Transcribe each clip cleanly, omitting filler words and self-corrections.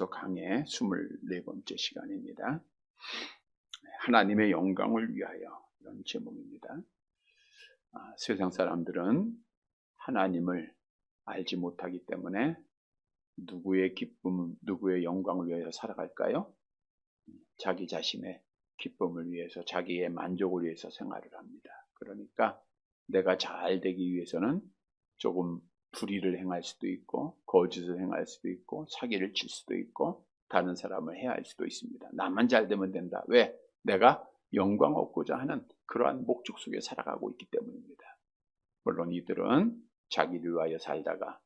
고린도전서 강의 24번째 시간입니다. 하나님의 영광을 위하여, 이런 제목입니다. 세상 사람들은 하나님을 알지 못하기 때문에 누구의 기쁨, 누구의 영광을 위해서 살아갈까요? 자기 자신의 기쁨을 위해서, 자기의 만족을 위해서 생활을 합니다. 그러니까 내가 잘 되기 위해서는 조금 불의를 행할 수도 있고, 거짓을 행할 수도 있고, 사기를 칠 수도 있고, 다른 사람을 해할 수도 있습니다. 나만 잘 되면 된다. 왜? 내가 영광 얻고자 하는 그러한 목적 속에 살아가고 있기 때문입니다. 물론 이들은 자기를 위하여 살다가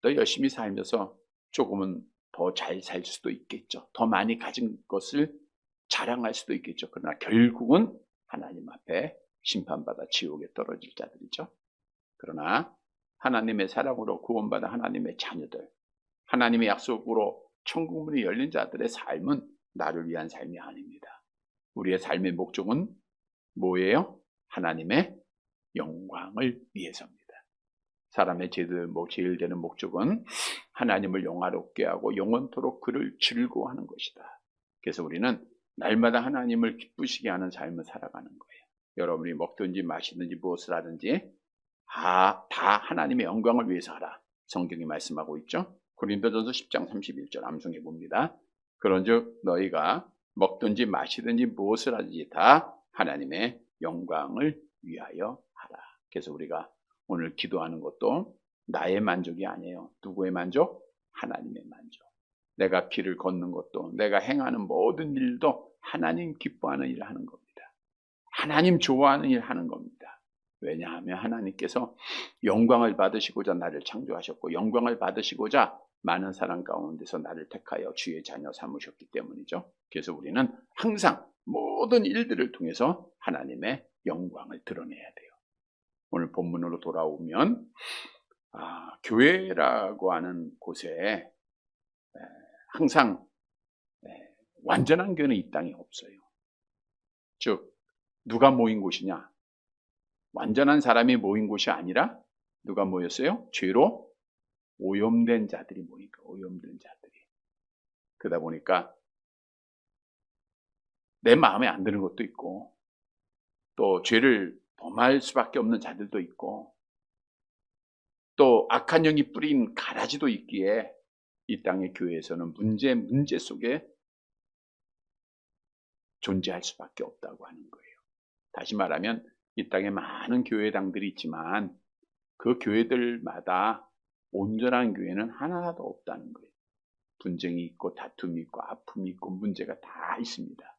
더 열심히 살면서 조금은 더 잘 살 수도 있겠죠. 더 많이 가진 것을 자랑할 수도 있겠죠. 그러나 결국은 하나님 앞에 심판받아 지옥에 떨어질 자들이죠. 그러나 하나님의 사랑으로 구원받아 하나님의 자녀들, 하나님의 약속으로 천국 문이 열린 자들의 삶은 나를 위한 삶이 아닙니다. 우리의 삶의 목적은 뭐예요? 하나님의 영광을 위해서입니다. 사람의 제일 되는 목적은 하나님을 영화롭게 하고 영원토록 그를 즐거워하는 것이다. 그래서 우리는 날마다 하나님을 기쁘시게 하는 삶을 살아가는 거예요. 여러분이 먹든지 마시든지 무엇을 하든지 다 하나님의 영광을 위해서 하라. 성경이 말씀하고 있죠. 고린도전서 10장 31절 암송해 봅니다. 그런즉 너희가 먹든지 마시든지 무엇을 하든지 다 하나님의 영광을 위하여 하라. 그래서 우리가 오늘 기도하는 것도 나의 만족이 아니에요. 누구의 만족? 하나님의 만족. 내가 길을 걷는 것도, 내가 행하는 모든 일도 하나님 기뻐하는 일을 하는 겁니다. 하나님 좋아하는 일을 하는 겁니다. 왜냐하면 하나님께서 영광을 받으시고자 나를 창조하셨고, 영광을 받으시고자 많은 사람 가운데서 나를 택하여 주의 자녀 삼으셨기 때문이죠. 그래서 우리는 항상 모든 일들을 통해서 하나님의 영광을 드러내야 돼요. 오늘 본문으로 돌아오면 교회라고 하는 곳에 항상 완전한 교회는 이 땅에 없어요. 즉 누가 모인 곳이냐? 완전한 사람이 모인 곳이 아니라 누가 모였어요? 죄로 오염된 자들이 모이니까, 오염된 자들이. 그러다 보니까 내 마음에 안 드는 것도 있고, 또 죄를 범할 수밖에 없는 자들도 있고, 또 악한 영이 뿌린 가라지도 있기에 이 땅의 교회에서는 문제 속에 존재할 수밖에 없다고 하는 거예요. 다시 말하면 이 땅에 많은 교회당들이 있지만 그 교회들마다 온전한 교회는 하나도 없다는 거예요. 분쟁이 있고 다툼이 있고 아픔이 있고 문제가 다 있습니다.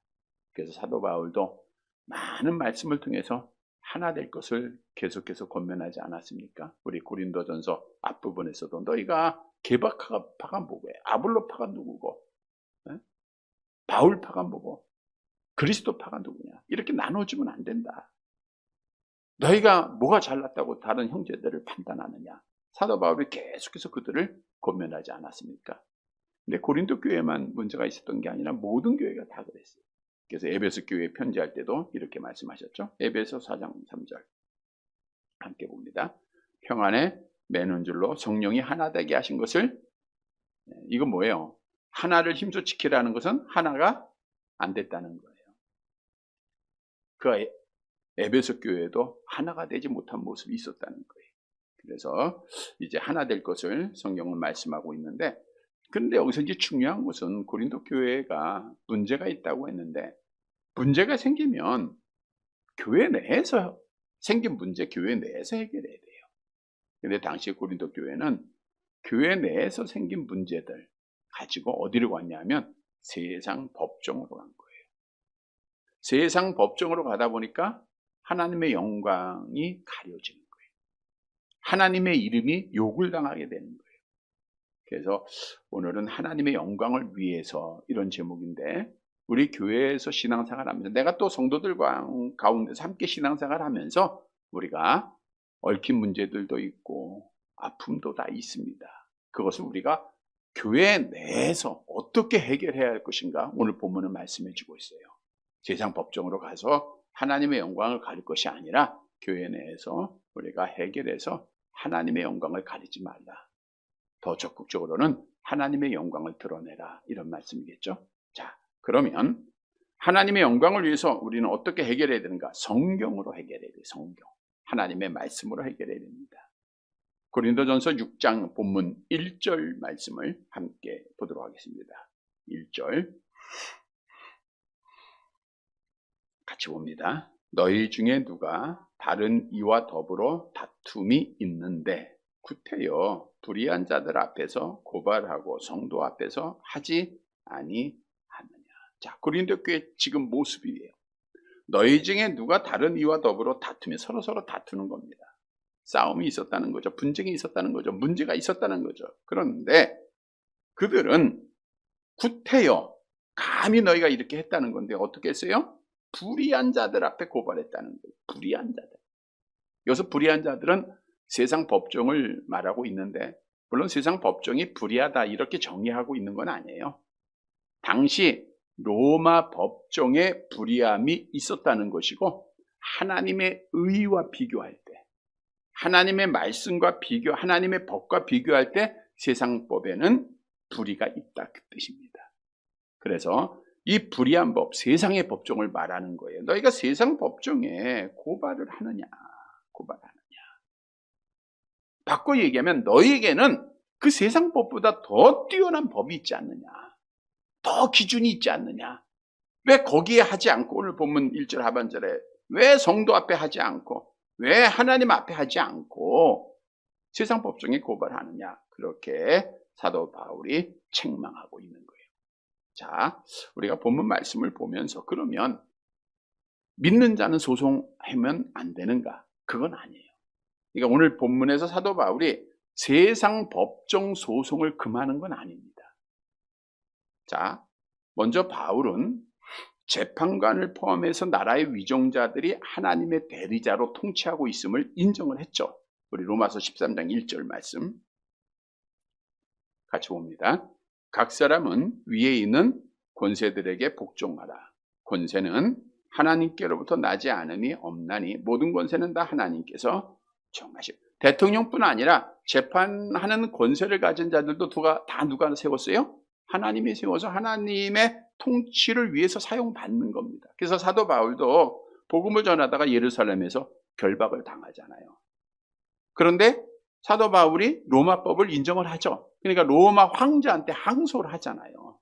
그래서 사도 바울도 많은 말씀을 통해서 하나 될 것을 계속해서 권면하지 않았습니까? 우리 고린도전서 앞부분에서도 너희가 게바파가 뭐고, 아볼로파가 누구고, 바울파가 뭐고, 그리스도파가 누구냐, 이렇게 나눠주면 안 된다. 너희가 뭐가 잘났다고 다른 형제들을 판단하느냐. 사도 바울이 계속해서 그들을 권면하지 않았습니까? 근데 고린도 교회만 문제가 있었던 게 아니라 모든 교회가 다 그랬어요. 그래서 에베소 교회에 편지할 때도 이렇게 말씀하셨죠. 에베소 4장 3절 함께 봅니다. 평안에 매는 줄로 성령이 하나 되게 하신 것을, 이건 뭐예요? 하나를 힘써 지키라는 것은 하나가 안 됐다는 거예요. 그 에베소 교회도 하나가 되지 못한 모습이 있었다는 거예요. 그래서 이제 하나 될 것을 성경은 말씀하고 있는데, 그런데 여기서 이제 중요한 것은 고린도 교회가 문제가 있다고 했는데, 문제가 생기면 교회 내에서 생긴 문제, 교회 내에서 해결해야 돼요. 그런데 당시 고린도 교회는 교회 내에서 생긴 문제들 가지고 어디로 갔냐면 세상 법정으로 간 거예요. 세상 법정으로 가다 보니까 하나님의 영광이 가려지는 거예요. 하나님의 이름이 욕을 당하게 되는 거예요. 그래서 오늘은 하나님의 영광을 위해서, 이런 제목인데, 우리 교회에서 신앙생활 하면서, 내가 또 성도들 가운데서 함께 신앙생활 하면서 우리가 얽힌 문제들도 있고 아픔도 다 있습니다. 그것을 우리가 교회 내에서 어떻게 해결해야 할 것인가, 오늘 본문은 말씀해 주고 있어요. 세상 법정으로 가서 하나님의 영광을 가릴 것이 아니라 교회 내에서 우리가 해결해서 하나님의 영광을 가리지 말라. 더 적극적으로는 하나님의 영광을 드러내라, 이런 말씀이겠죠. 자, 그러면 하나님의 영광을 위해서 우리는 어떻게 해결해야 되는가? 성경으로 해결해야 돼요. 성경. 하나님의 말씀으로 해결해야 됩니다. 고린도전서 6장 본문 1절 말씀을 함께 보도록 하겠습니다. 1절 같이 봅니다. 너희 중에 누가 다른 이와 더불어 다툼이 있는데 구태여 불의한 자들 앞에서 고발하고 성도 앞에서 하지 아니하느냐. 자, 고린도 교회 지금 모습이에요. 너희 중에 누가 다른 이와 더불어 다투며 서로 다투는 겁니다. 싸움이 있었다는 거죠. 분쟁이 있었다는 거죠. 문제가 있었다는 거죠. 그런데 그들은 구태여 감히 너희가 이렇게 했다는 건데 어떻게 했어요? 불의한 자들 앞에 고발했다는 거예요. 불의한 자들. 여기서 불의한 자들은 세상 법정을 말하고 있는데 물론 세상 법정이 불의하다 이렇게 정의하고 있는 건 아니에요. 당시 로마 법정에 불의함이 있었다는 것이고 하나님의 의와 비교할 때 하나님의 말씀과 하나님의 법과 비교할 때 세상 법에는 불의가 있다, 그 뜻입니다. 그래서 이 불의한 법, 세상의 법정을 말하는 거예요. 너희가 세상 법정에 고발을 하느냐. 바꿔 얘기하면 너희에게는 그 세상 법보다 더 뛰어난 법이 있지 않느냐. 더 기준이 있지 않느냐. 왜 거기에 하지 않고 오늘 본문 1절 하반절에 왜 성도 앞에 하지 않고 왜 하나님 앞에 하지 않고 세상 법정에 고발하느냐. 그렇게 사도 바울이 책망하고 있는 거예요. 자, 우리가 본문 말씀을 보면서 그러면 믿는 자는 소송하면 안 되는가? 그건 아니에요. 그러니까 오늘 본문에서 사도 바울이 세상 법정 소송을 금하는 건 아닙니다. 자, 먼저 바울은 재판관을 포함해서 나라의 위정자들이 하나님의 대리자로 통치하고 있음을 인정을 했죠. 우리 로마서 13장 1절 말씀 같이 봅니다. 각 사람은 위에 있는 권세들에게 복종하라. 권세는 하나님께로부터 나지 않으니 없나니 모든 권세는 다 하나님께서 정하시고. 대통령뿐 아니라 재판하는 권세를 가진 자들도 다 누가 세웠어요? 하나님이 세워서 하나님의 통치를 위해서 사용받는 겁니다. 그래서 사도 바울도 복음을 전하다가 예루살렘에서 결박을 당하잖아요. 그런데 사도 바울이 로마법을 인정을 하죠. 그러니까 로마 황제한테 항소를 하잖아요.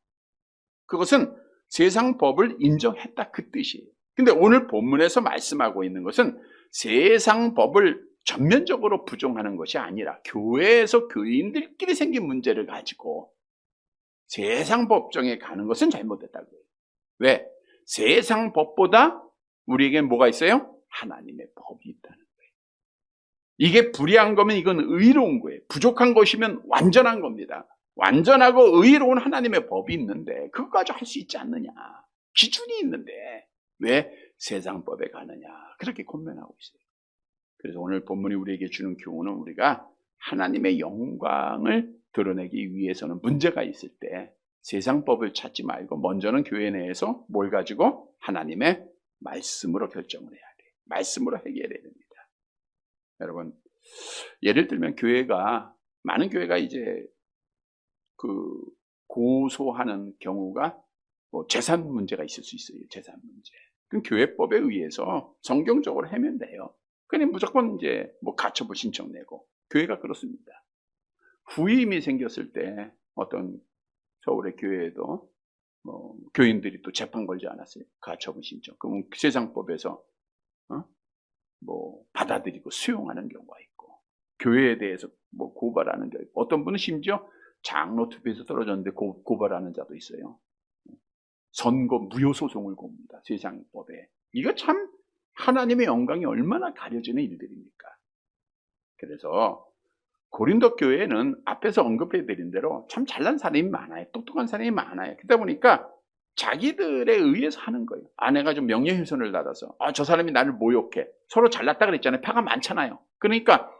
그것은 세상 법을 인정했다, 그 뜻이에요. 근데 오늘 본문에서 말씀하고 있는 것은 세상 법을 전면적으로 부정하는 것이 아니라 교회에서 교인들끼리 생긴 문제를 가지고 세상 법정에 가는 것은 잘못됐다고요. 왜? 세상 법보다 우리에게 뭐가 있어요? 하나님의 법이 있다는 거예요. 이게 불의한 거면 이건 의로운 거예요. 부족한 것이면 완전한 겁니다. 완전하고 의로운 하나님의 법이 있는데 그것까지 할 수 있지 않느냐. 기준이 있는데 왜 세상 법에 가느냐. 그렇게 권면하고 있어요. 그래서 오늘 본문이 우리에게 주는 교훈은 우리가 하나님의 영광을 드러내기 위해서는 문제가 있을 때 세상 법을 찾지 말고 먼저는 교회 내에서 뭘 가지고 하나님의 말씀으로 결정을 해야 돼요. 말씀으로 해결해야 됩니다. 여러분, 예를 들면 많은 교회가 이제 고소하는 경우가 재산 문제가 있을 수 있어요. 재산 문제. 그럼 교회법에 의해서 성경적으로 하면 돼요. 그냥 무조건 이제 가처분 신청 내고. 교회가 그렇습니다. 후임이 생겼을 때 어떤 서울의 교회에도 교인들이 또 재판 걸지 않았어요. 가처분 신청. 그러면 세상법에서 받아들이고 수용하는 경우가 있고, 교회에 대해서 고발하는 경우 있고, 어떤 분은 심지어 장로 투표에서 떨어졌는데 고발하는 자도 있어요. 선고 무효 소송을 겁니다. 세상법에. 이거 참 하나님의 영광이 얼마나 가려지는 일들입니까? 그래서 고린도 교회는 앞에서 언급해드린 대로 참 잘난 사람이 많아요. 똑똑한 사람이 많아요. 그러다 보니까 자기들에 의해서 하는 거예요. 아내가 좀 명예훼손을 받아서 저 사람이 나를 모욕해. 서로 잘났다 그랬잖아요. 파가 많잖아요. 그러니까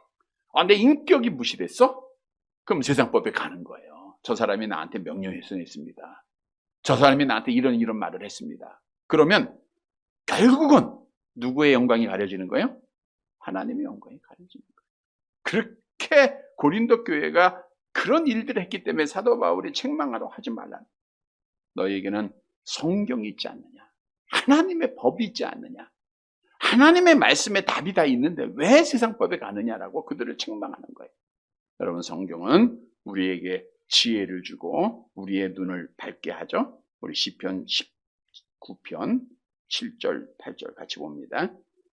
내 인격이 무시됐어? 그럼 세상법에 가는 거예요. 저 사람이 나한테 명예훼손했습니다. 저 사람이 나한테 이런 말을 했습니다. 그러면 결국은 누구의 영광이 가려지는 거예요? 하나님의 영광이 가려지는 거예요. 그렇게 고린도 교회가 그런 일들을 했기 때문에 사도 바울이 책망하러 하지 말라. 너에게는 성경이 있지 않느냐? 하나님의 법이 있지 않느냐? 하나님의 말씀에 답이 다 있는데 왜 세상 법에 가느냐라고 그들을 책망하는 거예요. 여러분, 성경은 우리에게 지혜를 주고 우리의 눈을 밝게 하죠. 우리 시편 19편 7절 8절 같이 봅니다.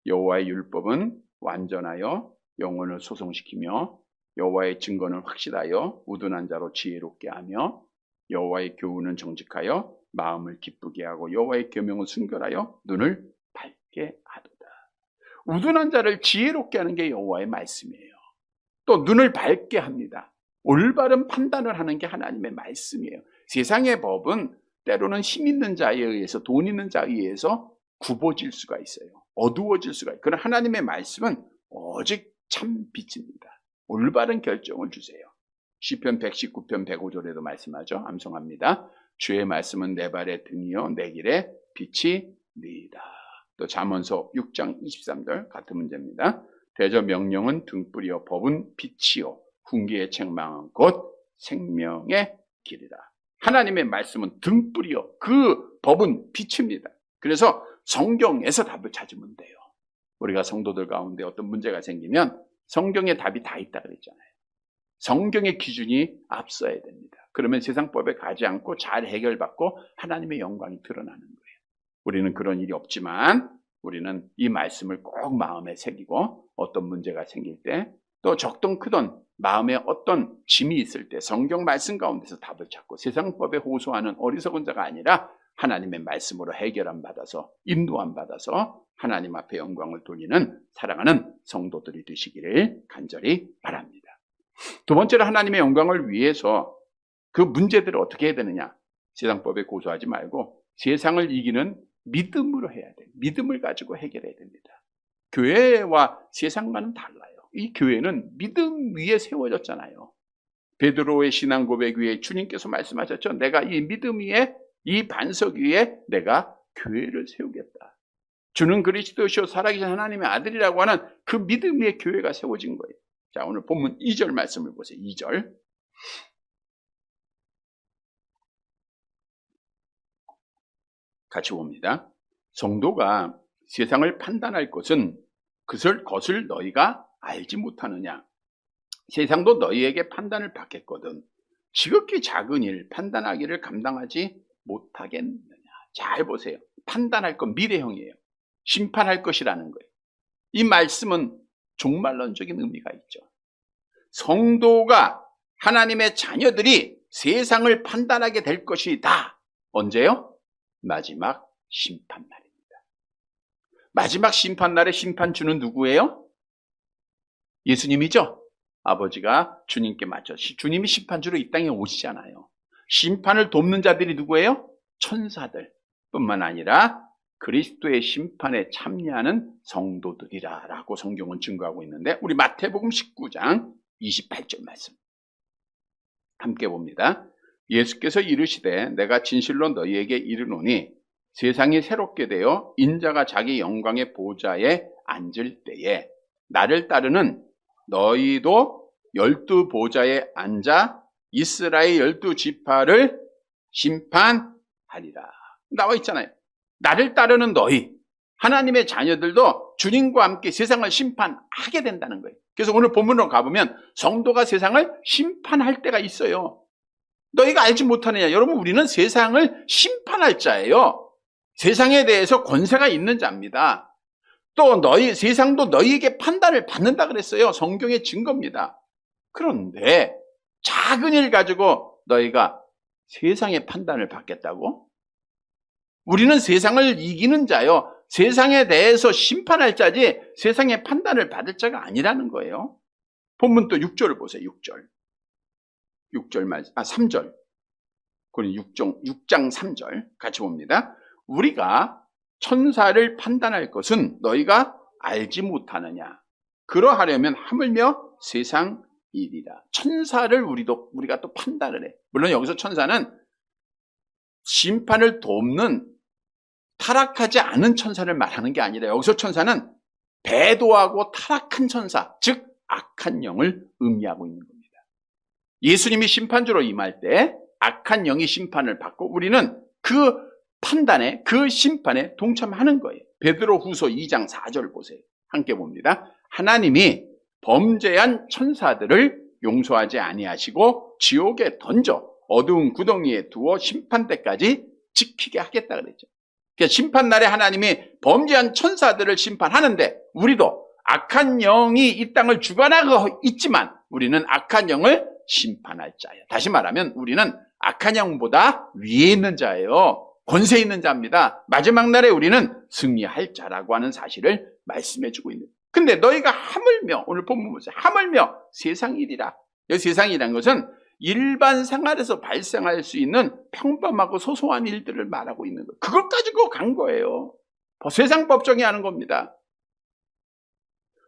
여호와의 율법은 완전하여 영혼을 소성시키며 여호와의 증거는 확실하여 우둔한 자로 지혜롭게 하며 여호와의 교훈은 정직하여 마음을 기쁘게 하고 여호와의 계명은 순결하여 눈을 밝게 하도다. 우둔한 자를 지혜롭게 하는 게 여호와의 말씀이에요. 또 눈을 밝게 합니다. 올바른 판단을 하는 게 하나님의 말씀이에요. 세상의 법은 때로는 힘 있는 자에 의해서, 돈 있는 자에 의해서 굽어질 수가 있어요. 어두워질 수가 있어요. 그러나 하나님의 말씀은 오직 참 빛입니다. 올바른 결정을 주세요. 시편 119편 105절에도 말씀하죠. 암송합니다. 주의 말씀은 내 발의 등이요 내 길에 빛이니이다. 또 잠언서 6장 23절 같은 문제입니다. 대저 명령은 등불이요 법은 빛이요 훈계의 책망은 곧 생명의 길이다. 하나님의 말씀은 등불이요 그 법은 빛입니다. 그래서 성경에서 답을 찾으면 돼요. 우리가 성도들 가운데 어떤 문제가 생기면 성경에 답이 다 있다 그랬잖아요. 성경의 기준이 앞서야 됩니다. 그러면 세상법에 가지 않고 잘 해결받고 하나님의 영광이 드러나는 거예요. 우리는 그런 일이 없지만 우리는 이 말씀을 꼭 마음에 새기고 어떤 문제가 생길 때 또 적든 크든 마음에 어떤 짐이 있을 때 성경 말씀 가운데서 답을 찾고 세상법에 호소하는 어리석은 자가 아니라 하나님의 말씀으로 해결함 받아서 인도함 받아서 하나님 앞에 영광을 돌리는 사랑하는 성도들이 되시기를 간절히 바랍니다. 두 번째로 하나님의 영광을 위해서 그 문제들을 어떻게 해야 되느냐? 세상법에 고소하지 말고 세상을 이기는 믿음으로 해야 돼요. 믿음을 가지고 해결해야 됩니다. 교회와 세상과는 달라요. 이 교회는 믿음 위에 세워졌잖아요. 베드로의 신앙 고백 위에 주님께서 말씀하셨죠. 내가 이 믿음 위에 이 반석 위에 내가 교회를 세우겠다. 주는 그리스도시요 살아계신 하나님의 아들이라고 하는 그 믿음 위에 교회가 세워진 거예요. 자, 오늘 본문 2절 말씀을 보세요. 2절. 같이 봅니다. 성도가 세상을 판단할 것은 그것을 너희가 알지 못하느냐. 세상도 너희에게 판단을 받겠거든 지극히 작은 일 판단하기를 감당하지 못하겠느냐. 잘 보세요. 판단할 건 미래형이에요. 심판할 것이라는 거예요. 이 말씀은 종말론적인 의미가 있죠. 성도가 하나님의 자녀들이 세상을 판단하게 될 것이다. 언제요? 마지막 심판날입니다. 마지막 심판날에 심판주는 누구예요? 예수님이죠. 아버지가 주님께 맞춰 주님이 심판주로 이 땅에 오시잖아요. 심판을 돕는 자들이 누구예요? 천사들 뿐만 아니라 그리스도의 심판에 참여하는 성도들이라고 성경은 증거하고 있는데 우리 마태복음 19장 28절 말씀 함께 봅니다. 예수께서 이르시되 내가 진실로 너희에게 이르노니 세상이 새롭게 되어 인자가 자기 영광의 보좌에 앉을 때에 나를 따르는 너희도 12 보좌에 앉아 이스라엘 12지파를 심판하리라. 나와 있잖아요. 나를 따르는 너희 하나님의 자녀들도 주님과 함께 세상을 심판하게 된다는 거예요. 그래서 오늘 본문으로 가보면 성도가 세상을 심판할 때가 있어요. 너희가 알지 못하느냐. 여러분, 우리는 세상을 심판할 자예요. 세상에 대해서 권세가 있는 자입니다. 또 세상도 너희에게 판단을 받는다 그랬어요. 성경의 증거입니다. 그런데 작은 일 가지고 너희가 세상의 판단을 받겠다고? 우리는 세상을 이기는 자요. 세상에 대해서 심판할 자지 세상의 판단을 받을 자가 아니라는 거예요. 본문 또 6절을 보세요. 3절. 그리고 6장 3절 같이 봅니다. 우리가 천사를 판단할 것은 너희가 알지 못하느냐. 그러하려면 하물며 세상 일이라. 천사를 우리가 또 판단을 해. 물론 여기서 천사는 심판을 돕는 타락하지 않은 천사를 말하는 게 아니라 여기서 천사는 배도하고 타락한 천사, 즉 악한 영을 의미하고 있는 겁니다. 예수님이 심판주로 임할 때 악한 영이 심판을 받고 우리는 그 판단에, 그 심판에 동참하는 거예요. 베드로후서 2장 4절 보세요. 함께 봅니다. 하나님이 범죄한 천사들을 용서하지 아니하시고 지옥에 던져 어두운 구덩이에 두어 심판 때까지 지키게 하겠다 그랬죠. 그러니까 심판날에 하나님이 범죄한 천사들을 심판하는데 우리도 악한 영이 이 땅을 주관하고 있지만 우리는 악한 영을 심판할 자예요. 다시 말하면 우리는 악한 영보다 위에 있는 자예요. 권세 있는 자입니다. 마지막 날에 우리는 승리할 자라고 하는 사실을 말씀해주고 있는. 근데 너희가 하물며, 오늘 본문 보세요. 하물며 세상 일이라. 이 세상 일이라는 것은 일반 생활에서 발생할 수 있는 평범하고 소소한 일들을 말하고 있는 거예요. 그걸 가지고 간 거예요. 세상 법정이 하는 겁니다.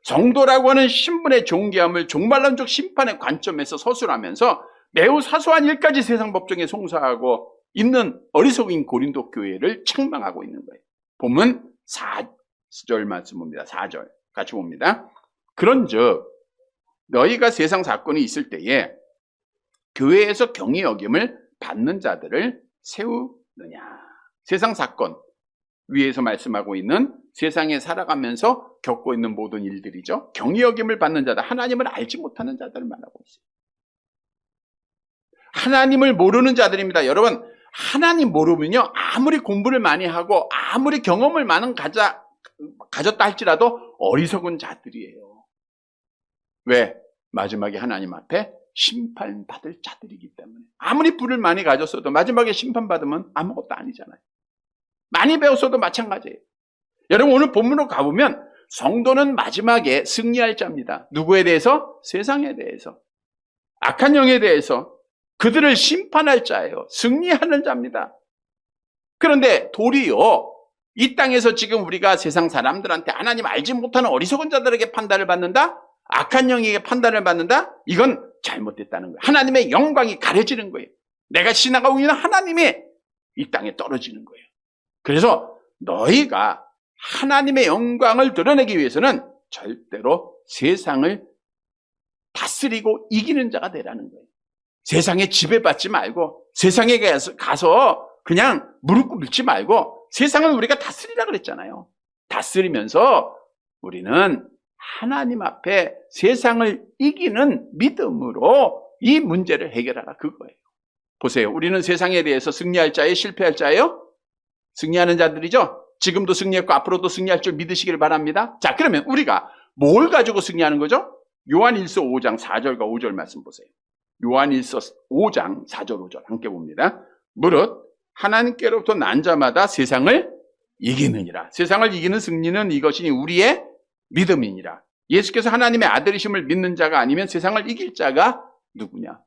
성도라고 하는 신분의 존귀함을 종말론적 심판의 관점에서 서술하면서 매우 사소한 일까지 세상 법정에 송사하고 있는 어리석은 고린도 교회를 책망하고 있는 거예요. 본문 4절 말씀 봅니다. 4절 같이 봅니다. 그런즉 너희가 세상 사건이 있을 때에 교회에서 경히 여김을 받는 자들을 세우느냐. 세상 사건 위에서 말씀하고 있는 세상에 살아가면서 겪고 있는 모든 일들이죠. 경히 여김을 받는 자들, 하나님을 알지 못하는 자들을 말하고 있어요. 하나님을 모르는 자들입니다. 여러분, 하나님 모르면요, 아무리 공부를 많이 하고 아무리 경험을 많은 가졌다 할지라도 어리석은 자들이에요. 왜? 마지막에 하나님 앞에 심판받을 자들이기 때문에. 아무리 불을 많이 가졌어도 마지막에 심판받으면 아무것도 아니잖아요. 많이 배웠어도 마찬가지예요. 여러분, 오늘 본문으로 가보면 성도는 마지막에 승리할 자입니다. 누구에 대해서? 세상에 대해서. 악한 영에 대해서. 그들을 심판할 자예요. 승리하는 자입니다. 그런데 도리어 이 땅에서 지금 우리가 세상 사람들한테 하나님 알지 못하는 어리석은 자들에게 판단을 받는다? 악한 영에게 판단을 받는다? 이건 잘못됐다는 거예요. 하나님의 영광이 가려지는 거예요. 내가 신앙하고 있는 하나님이 이 땅에 떨어지는 거예요. 그래서 너희가 하나님의 영광을 드러내기 위해서는 절대로 세상을 다스리고 이기는 자가 되라는 거예요. 세상에 지배받지 말고 세상에 가서 그냥 무릎 꿇지 말고 세상을 우리가 다스리라 그랬잖아요. 다스리면서 우리는 하나님 앞에 세상을 이기는 믿음으로 이 문제를 해결하라 그거예요. 보세요. 우리는 세상에 대해서 승리할 자예요? 실패할 자예요? 승리하는 자들이죠? 지금도 승리했고 앞으로도 승리할 줄 믿으시길 바랍니다. 자, 그러면 우리가 뭘 가지고 승리하는 거죠? 요한일서 5장 4절과 5절 말씀 보세요. 요한일서 5장 4절 5절 함께 봅니다. 무릇 하나님께로부터 난 자마다 세상을 이기느니라. 세상을 이기는 승리는 이것이니 우리의 믿음이니라. 예수께서 하나님의 아들이심을 믿는 자가 아니면 세상을 이길 자가 누구냐?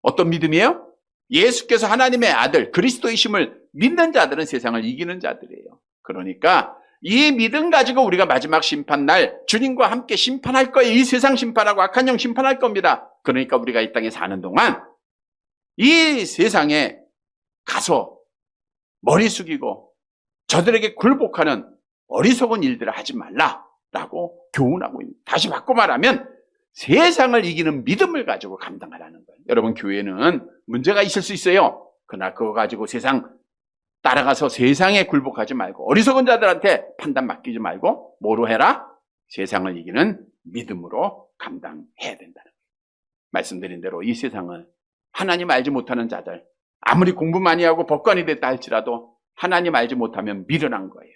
어떤 믿음이에요? 예수께서 하나님의 아들 그리스도이심을 믿는 자들은 세상을 이기는 자들이에요. 그러니까 이 믿음 가지고 우리가 마지막 심판날 주님과 함께 심판할 거예요. 이 세상 심판하고 악한 영 심판할 겁니다. 그러니까 우리가 이 땅에 사는 동안 이 세상에 가서 머리 숙이고 저들에게 굴복하는 어리석은 일들을 하지 말라라고 교훈하고 있습니다. 다시 바꿔 말하면 세상을 이기는 믿음을 가지고 감당하라는 거예요. 여러분, 교회는 문제가 있을 수 있어요. 그러나 그거 가지고 세상 따라가서 세상에 굴복하지 말고 어리석은 자들한테 판단 맡기지 말고 뭐로 해라? 세상을 이기는 믿음으로 감당해야 된다는 거예요. 말씀드린 대로 이 세상은 하나님 알지 못하는 자들, 아무리 공부 많이 하고 법관이 됐다 할지라도 하나님 알지 못하면 미련한 거예요.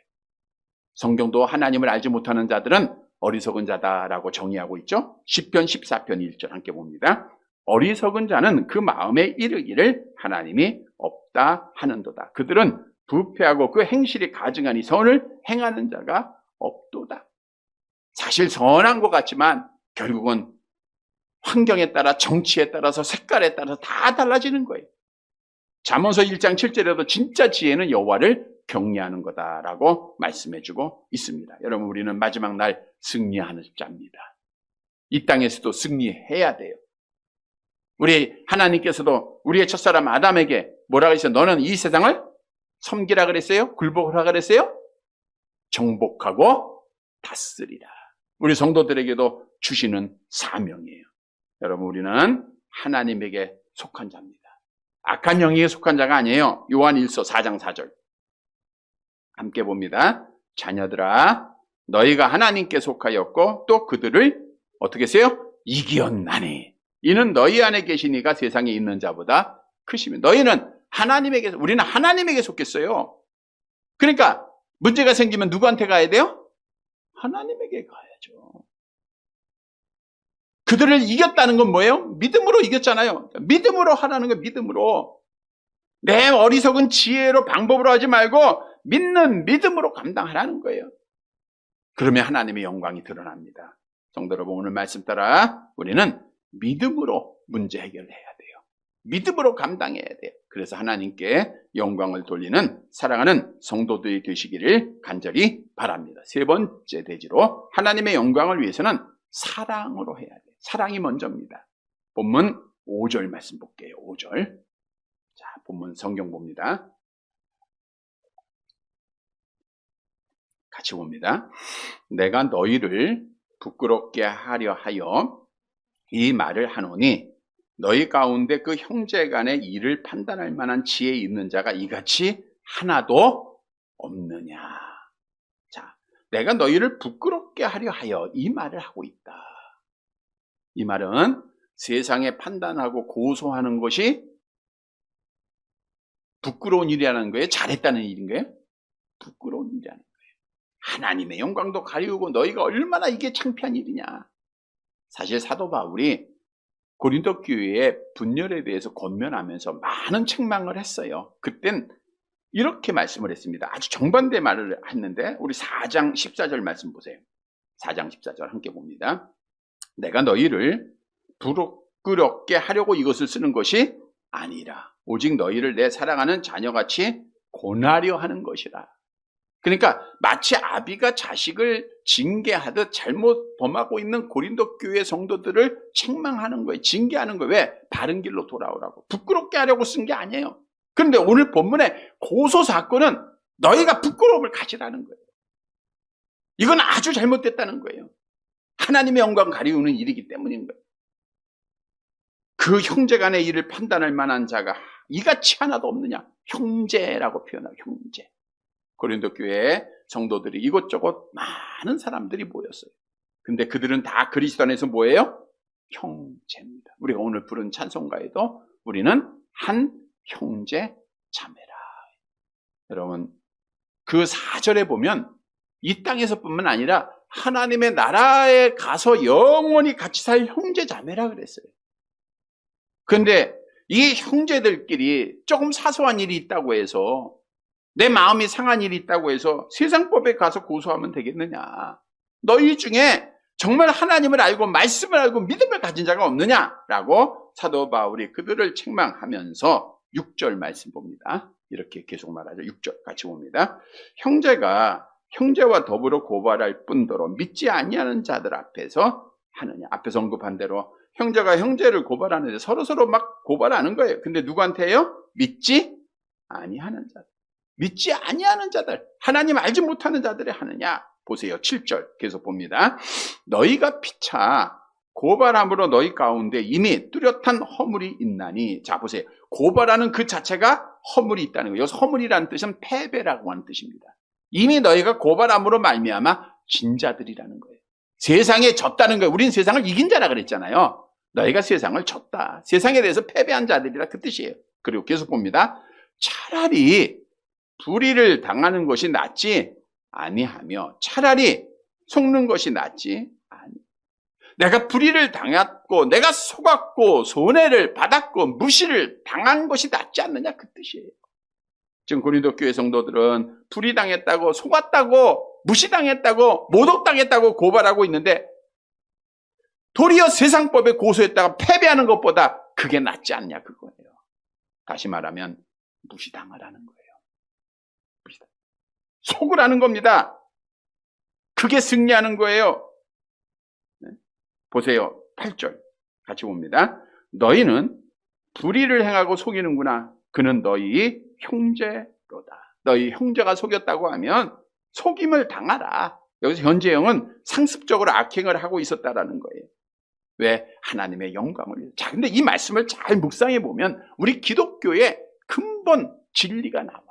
성경도 하나님을 알지 못하는 자들은 어리석은 자다라고 정의하고 있죠. 시편 14편 1절 함께 봅니다. 어리석은 자는 그 마음에 이르기를 하나님이 없다 하는도다. 그들은 부패하고 그 행실이 가증하니 선을 행하는 자가 없도다. 사실 선한 것 같지만 결국은 환경에 따라 정치에 따라서 색깔에 따라서 다 달라지는 거예요. 잠언서 1장 7절에도 진짜 지혜는 여호와를 경외하는 거다라고 말씀해주고 있습니다. 여러분, 우리는 마지막 날 승리하는 자입니다. 이 땅에서도 승리해야 돼요. 우리 하나님께서도 우리의 첫사람 아담에게 뭐라고 했어요? 너는 이 세상을 섬기라 그랬어요? 굴복하라 그랬어요? 정복하고 다스리라. 우리 성도들에게도 주시는 사명이에요. 여러분, 우리는 하나님에게 속한 자입니다. 악한 영에게 속한 자가 아니에요. 요한 1서 4장 4절 함께 봅니다. 자녀들아 너희가 하나님께 속하였고 또 그들을 어떻게 하세요? 이기었나니 이는 너희 안에 계신 이가 세상에 있는 자보다 크시면 너희는 하나님에게 우리는 하나님에게 속했어요. 그러니까 문제가 생기면 누구한테 가야 돼요? 하나님에게 가야죠. 그들을 이겼다는 건 뭐예요? 믿음으로 이겼잖아요. 믿음으로 하라는 거예요. 믿음으로. 내 어리석은 지혜로 방법으로 하지 말고 믿는 믿음으로 감당하라는 거예요. 그러면 하나님의 영광이 드러납니다. 성도 여러분, 오늘 말씀 따라 우리는 믿음으로 문제 해결을 해야 돼요. 믿음으로 감당해야 돼요. 그래서 하나님께 영광을 돌리는 사랑하는 성도들이 되시기를 간절히 바랍니다. 세 번째 대지로 하나님의 영광을 위해서는 사랑으로 해야 돼요. 사랑이 먼저입니다. 본문 5절 말씀 볼게요. 5절. 자, 본문 성경 봅니다. 같이 봅니다. 내가 너희를 부끄럽게 하려 하여 이 말을 하노니 너희 가운데 그 형제 간의 일을 판단할 만한 지혜 있는 자가 이같이 하나도 없느냐. 자, 내가 너희를 부끄럽게 하려 하여 이 말을 하고 있다. 이 말은 세상에 판단하고 고소하는 것이 부끄러운 일이라는 거예요? 잘했다는 일인 거예요? 부끄러운 일이라는 거예요. 하나님의 영광도 가리우고 너희가 얼마나 이게 창피한 일이냐. 사실 사도 바울이 고린도 교회의 분열에 대해서 권면하면서 많은 책망을 했어요. 그땐 이렇게 말씀을 했습니다. 아주 정반대 말을 했는데 우리 4장 14절 말씀 보세요. 4장 14절 함께 봅니다. 내가 너희를 부끄럽게 하려고 이것을 쓰는 것이 아니라 오직 너희를 내 사랑하는 자녀같이 권하려 하는 것이라. 그러니까 마치 아비가 자식을 징계하듯 잘못 범하고 있는 고린도 교회 성도들을 책망하는 거예요. 징계하는 거예요. 왜? 바른 길로 돌아오라고. 부끄럽게 하려고 쓴 게 아니에요. 그런데 오늘 본문의 고소 사건은 너희가 부끄러움을 가지라는 거예요. 이건 아주 잘못됐다는 거예요. 하나님의 영광 가리우는 일이기 때문인 거예요. 그 형제 간의 일을 판단할 만한 자가 이같이 하나도 없느냐. 형제라고 표현하고 형제. 고린도 교회에 성도들이 이곳저곳 많은 사람들이 모였어요. 근데 그들은 다 그리스도 안에서 뭐예요? 형제입니다. 우리가 오늘 부른 찬송가에도 우리는 한 형제 자매라. 여러분, 그 4절에 보면 이 땅에서뿐만 아니라 하나님의 나라에 가서 영원히 같이 살 형제 자매라 그랬어요. 그런데 이 형제들끼리 조금 사소한 일이 있다고 해서 내 마음이 상한 일이 있다고 해서 세상법에 가서 고소하면 되겠느냐. 너희 중에 정말 하나님을 알고 말씀을 알고 믿음을 가진 자가 없느냐라고 사도 바울이 그들을 책망하면서 6절 말씀 봅니다. 이렇게 계속 말하죠. 6절 같이 봅니다. 형제가 형제와 더불어 고발할 뿐더러 믿지 아니하는 자들 앞에서 하느냐. 앞에서 언급한 대로 형제가 형제를 고발하는데 서로서로 막 고발하는 거예요. 근데 누구한테요? 믿지 아니하는 자들. 믿지 아니하는 자들, 하나님 알지 못하는 자들이 하느냐. 보세요. 7절 계속 봅니다. 너희가 피차 고발함으로 너희 가운데 이미 뚜렷한 허물이 있나니. 자 보세요. 고발하는 그 자체가 허물이 있다는 거예요. 여기서 허물이라는 뜻은 패배라고 하는 뜻입니다. 이미 너희가 고발함으로 말미암아 진 자들이라는 거예요. 세상에 졌다는 거예요. 우린 세상을 이긴 자라 그랬잖아요. 너희가 세상을 졌다. 세상에 대해서 패배한 자들이라 그 뜻이에요. 그리고 계속 봅니다. 차라리 불의를 당하는 것이 낫지 아니하며 차라리 속는 것이 낫지 아니. 내가 불의를 당했고 내가 속았고 손해를 받았고 무시를 당한 것이 낫지 않느냐 그 뜻이에요. 지금 고린도 교회 성도들은 불의당했다고 속았다고 무시당했다고 모독당했다고 고발하고 있는데 도리어 세상법에 고소했다가 패배하는 것보다 그게 낫지 않냐 그거예요. 다시 말하면 무시당하라는 거예요. 속으라는 겁니다. 그게 승리하는 거예요. 네? 보세요. 8절 같이 봅니다. 너희는 불의를 행하고 속이는구나. 그는 너희 형제로다. 너희 형제가 속였다고 하면 속임을 당하라. 여기서 현재형은 상습적으로 악행을 하고 있었다라는 거예요. 왜? 하나님의 영광을 위해서. 자, 근데 이 말씀을 잘 묵상해 보면 우리 기독교의 근본 진리가 나와요.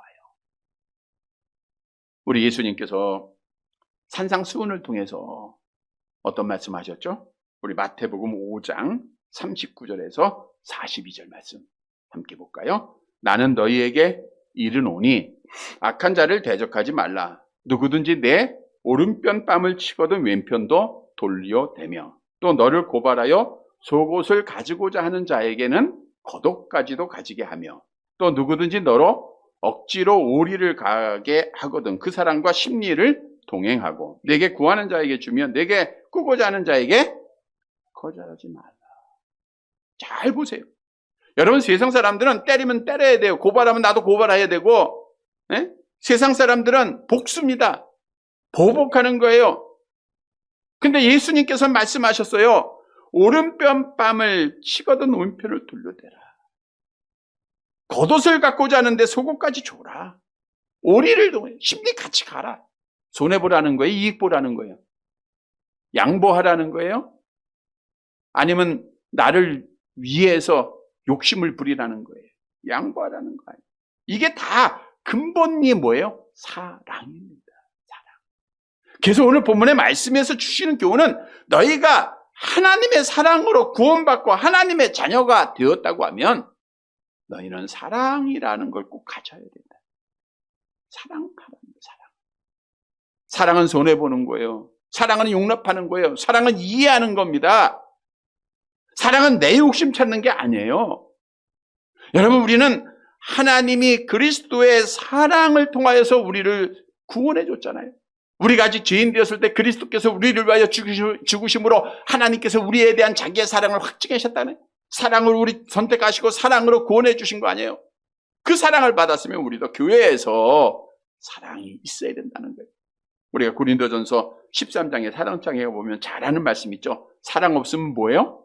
우리 예수님께서 산상수훈을 통해서 어떤 말씀하셨죠? 우리 마태복음 5장 39절에서 42절 말씀 함께 볼까요? 나는 너희에게 이르노니 악한 자를 대적하지 말라. 누구든지 내 오른편 뺨을 치거든 왼편도 돌려대며 또 너를 고발하여 속옷을 가지고자 하는 자에게는 겉옷까지도 가지게 하며 또 누구든지 너로 억지로 오리를 가게 하거든 그 사람과 심리를 동행하고 내게 구하는 자에게 주면 내게 꾸고자 하는 자에게 거절하지 말라. 잘 보세요. 여러분, 세상 사람들은 때리면 때려야 돼요. 고발하면 나도 고발해야 되고, 예? 세상 사람들은 복수입니다. 보복하는 거예요. 근데 예수님께서 말씀하셨어요. 오른편 뺨을 치거든 왼편을 돌려대라. 겉옷을 갖고자 하는데 속옷까지 줘라. 오리를 동해 심리 같이 가라. 손해보라는 거예요? 이익보라는 거예요? 양보하라는 거예요? 아니면 나를 위해서 욕심을 부리라는 거예요? 양보하라는 거예요. 이게 다 근본이 뭐예요? 사랑입니다. 사랑. 그래서 오늘 본문의 말씀에서 주시는 교훈은 너희가 하나님의 사랑으로 구원받고 하나님의 자녀가 되었다고 하면 너희는 사랑이라는 걸 꼭 가져야 된다. 사랑하라는 거예요. 사랑은 손해보는 거예요. 사랑은 용납하는 거예요. 사랑은 이해하는 겁니다. 사랑은 내 욕심 찾는 게 아니에요. 여러분, 우리는 하나님이 그리스도의 사랑을 통하여서 우리를 구원해 줬잖아요. 우리가 아직 죄인 되었을 때 그리스도께서 우리를 위하여 죽으심으로 하나님께서 우리에 대한 자기의 사랑을 확증하셨다네. 사랑을 우리 선택하시고 사랑으로 구원해 주신 거 아니에요. 그 사랑을 받았으면 우리도 교회에서 사랑이 있어야 된다는 거예요. 우리가 고린도전서 13장에 사랑장에 보면 잘하는 말씀 있죠. 사랑 없으면 뭐예요?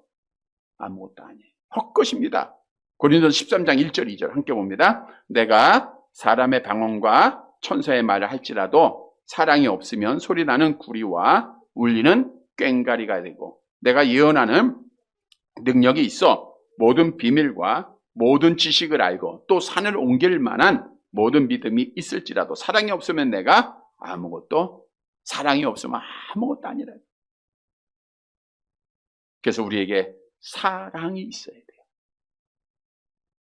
아무것도 아니에요. 헛것입니다. 고린도전서 13장 1절 2절 함께 봅니다. 내가 사람의 방언과 천사의 말을 할지라도 사랑이 없으면 소리나는 구리와 울리는 꽹가리가 되고 내가 예언하는 능력이 있어 모든 비밀과 모든 지식을 알고 또 산을 옮길 만한 모든 믿음이 있을지라도 사랑이 없으면 내가 사랑이 없으면 아무것도 아니라. 그래서 우리에게 사랑이 있어야 돼요.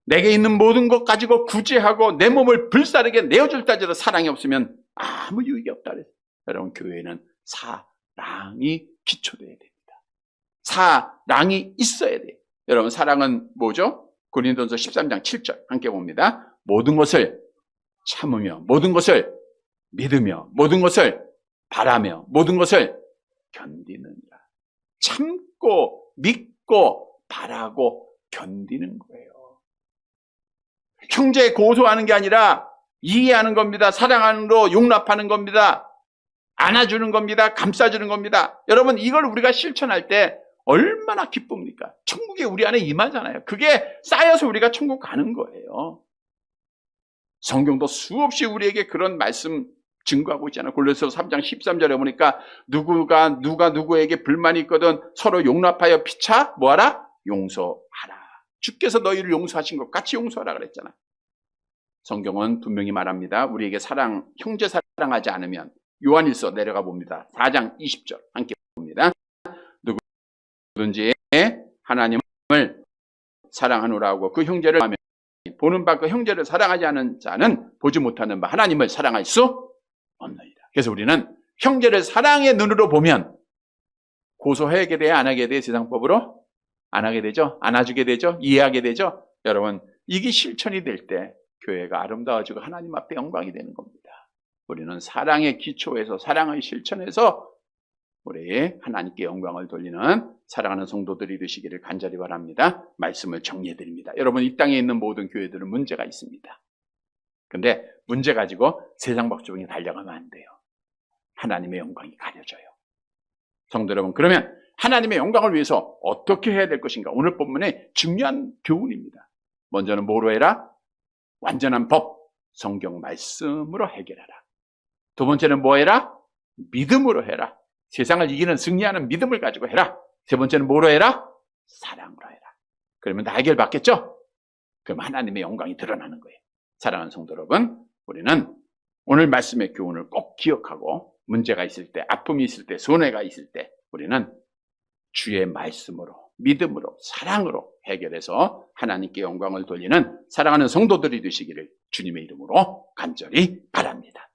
내게 있는 모든 것 가지고 구제하고 내 몸을 불사르게 내어줄 따지도 사랑이 없으면 아무 유익이 없다 그랬어요. 여러분, 교회는 사랑이 기초돼야 됩니다. 사랑이 있어야 돼요. 여러분, 사랑은 뭐죠? 고린도전서 13장 7절 함께 봅니다. 모든 것을 참으며 모든 것을 믿으며 모든 것을 바라며 모든 것을 견디느니라. 참고 믿고 바라고 견디는 거예요. 형제 고소하는 게 아니라 이해하는 겁니다. 사랑하는로 용납하는 겁니다. 안아주는 겁니다. 감싸주는 겁니다. 여러분, 이걸 우리가 실천할 때 얼마나 기쁩니까? 천국에 우리 안에 임하잖아요. 그게 쌓여서 우리가 천국 가는 거예요. 성경도 수없이 우리에게 그런 말씀 증거하고 있잖아요. 골로새서 3장 13절에 보니까 누가 누구에게 불만이 있거든 서로 용납하여 피차 뭐하라? 용서하라. 주께서 너희를 용서하신 것 같이 용서하라 그랬잖아. 성경은 분명히 말합니다. 우리에게 형제 사랑하지 않으면 요한일서 내려가 봅니다. 4장 20절 함께 봅니다. 누구든지 하나님을 사랑하노라 하고 그 형제를 하면 보는 바 그 형제를 사랑하지 않은 자는 보지 못하는 바 하나님을 사랑할 수 없느니라. 그래서 우리는 형제를 사랑의 눈으로 보면 고소하게 돼야 안 하게 돼? 세상법으로? 안 하게 되죠? 안아주게 되죠? 이해하게 되죠? 여러분, 이게 실천이 될 때 교회가 아름다워지고 하나님 앞에 영광이 되는 겁니다. 우리는 사랑의 기초에서 사랑의 실천에서 우리 하나님께 영광을 돌리는 사랑하는 성도들이 되시기를 간절히 바랍니다. 말씀을 정리해 드립니다. 여러분, 이 땅에 있는 모든 교회들은 문제가 있습니다. 근데 문제 가지고 세상 법조에 달려가면 안 돼요. 하나님의 영광이 가려져요. 성도 여러분, 그러면 하나님의 영광을 위해서 어떻게 해야 될 것인가? 오늘 본문의 중요한 교훈입니다. 먼저는 뭐로 해라? 완전한 법, 성경 말씀으로 해결하라. 두 번째는 뭐 해라? 믿음으로 해라. 세상을 이기는 승리하는 믿음을 가지고 해라. 세 번째는 뭐로 해라? 사랑으로 해라. 그러면 다 해결받겠죠? 그럼 하나님의 영광이 드러나는 거예요. 사랑하는 성도 여러분, 우리는 오늘 말씀의 교훈을 꼭 기억하고 문제가 있을 때, 아픔이 있을 때, 손해가 있을 때 우리는 주의 말씀으로, 믿음으로, 사랑으로 해결해서 하나님께 영광을 돌리는 사랑하는 성도들이 되시기를 주님의 이름으로 간절히 바랍니다.